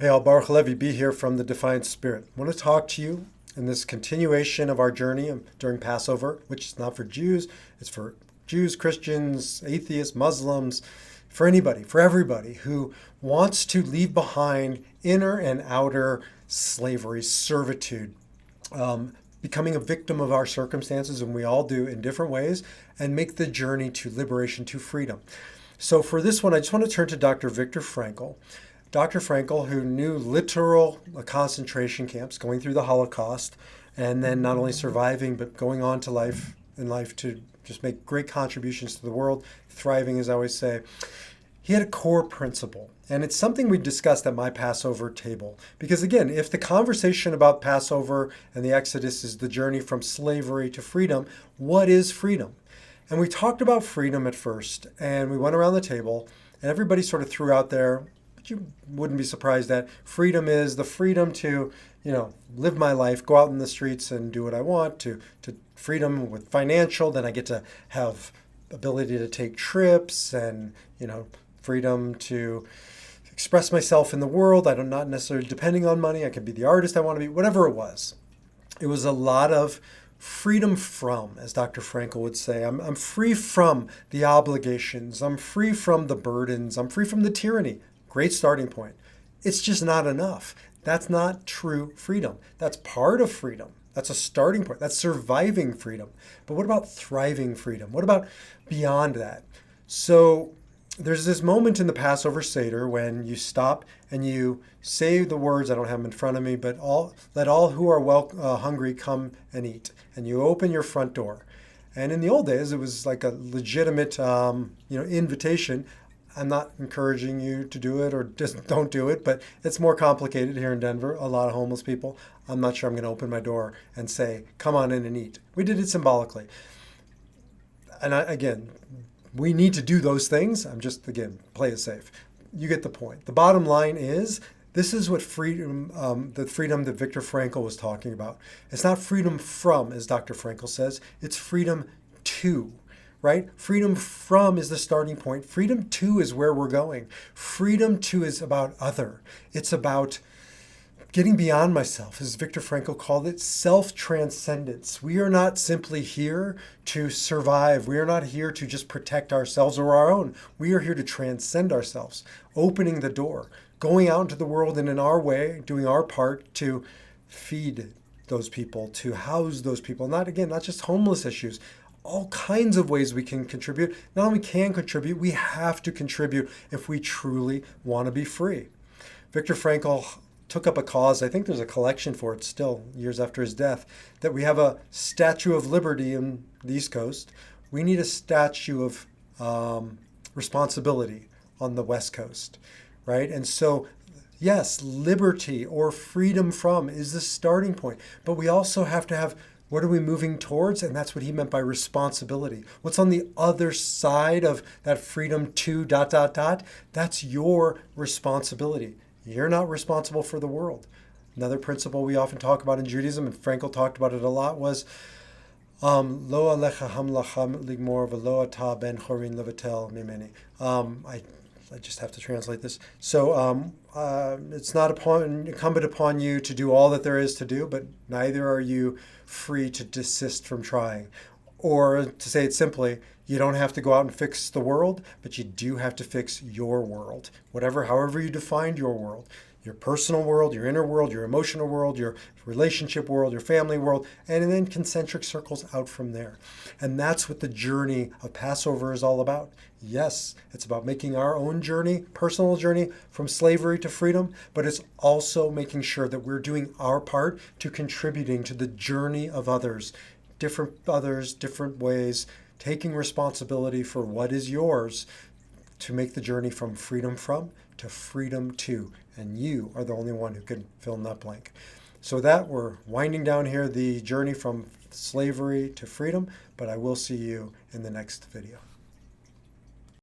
Hey, all, Baruch HaLevi, be here from the Defiant Spirit. I want to talk to you in this continuation of our journey during Passover, which is not for Jews, it's for Jews, Christians, atheists, Muslims, for anybody, for everybody who wants to leave behind inner and outer slavery, servitude, becoming a victim of our circumstances, and we all do in different ways, and make the journey to liberation, to freedom. So for this one, I just want to turn to Dr. Viktor Frankl. Dr. Frankl, who knew literal concentration camps, going through the Holocaust, and then not only surviving, but going on to life to just make great contributions to the world, thriving, as I always say. He had a core principle, and it's something we discussed at my Passover table. Because again, if the conversation about Passover and the Exodus is the journey from slavery to freedom, what is freedom? And we talked about freedom at first, and we went around the table, and everybody sort of threw out there, but you wouldn't be surprised that freedom is the freedom to, live my life, go out in the streets and do what I want, to freedom with financial, then I get to have ability to take trips and, freedom to express myself in the world. I'm not necessarily depending on money. I can be the artist I want to be, whatever it was. It was a lot of freedom from, as Dr. Frankl would say. I'm free from the obligations. I'm free from the burdens. I'm free from the tyranny. Great starting point. It's just not enough. That's not true freedom. That's part of freedom. That's a starting point. That's surviving freedom. But what about thriving freedom? What about beyond that? So there's this moment in the Passover Seder when you stop and you say the words, I don't have them in front of me, but let all who are hungry come and eat. And you open your front door. And in the old days, it was like a legitimate invitation. I'm not encouraging you to do it or just don't do it, but it's more complicated here in Denver. A lot of homeless people. I'm not sure I'm going to open my door and say, come on in and eat. We did it symbolically. And again, we need to do those things. I'm just, again, play it safe. You get the point. The bottom line is, this is what freedom, the freedom that Viktor Frankl was talking about. It's not freedom from, as Dr. Frankl says, it's freedom to. Right? Freedom from is the starting point. Freedom to is where we're going. Freedom to is about other. It's about getting beyond myself, as Viktor Frankl called it, self-transcendence. We are not simply here to survive. We are not here to just protect ourselves or our own. We are here to transcend ourselves, opening the door, going out into the world and in our way, doing our part to feed those people, to house those people. Not just homeless issues. All kinds of ways we can contribute. Not only can contribute, we have to contribute if we truly want to be free. Viktor Frankl took up a cause, I think there's a collection for it still, years after his death, that we have a Statue of Liberty in the East Coast. We need a statue of responsibility on the West Coast, right? And so, yes, liberty or freedom from is the starting point, but we also have to have, what are we moving towards? And that's what he meant by responsibility. What's on the other side of that freedom to ... That's your responsibility. You're not responsible for the world. Another principle we often talk about in Judaism, and Frankl talked about it a lot, was lo alecha hamlacha ligmor v'lo ata ben chorin levatel mimeni. I just have to translate this. So it's not incumbent upon you to do all that there is to do, but neither are you free to desist from trying. Or to say it simply, you don't have to go out and fix the world, but you do have to fix your world. However you defined your world. Your personal world, your inner world, your emotional world, your relationship world, your family world, and then concentric circles out from there. And that's what the journey of Passover is all about. Yes, it's about making our own journey, personal journey from slavery to freedom, but it's also making sure that we're doing our part to contributing to the journey of others, different ways, taking responsibility for what is yours to make the journey from freedom from to freedom to. And you are the only one who can fill in that blank. So with that, we're winding down here the journey from slavery to freedom, but I will see you in the next video.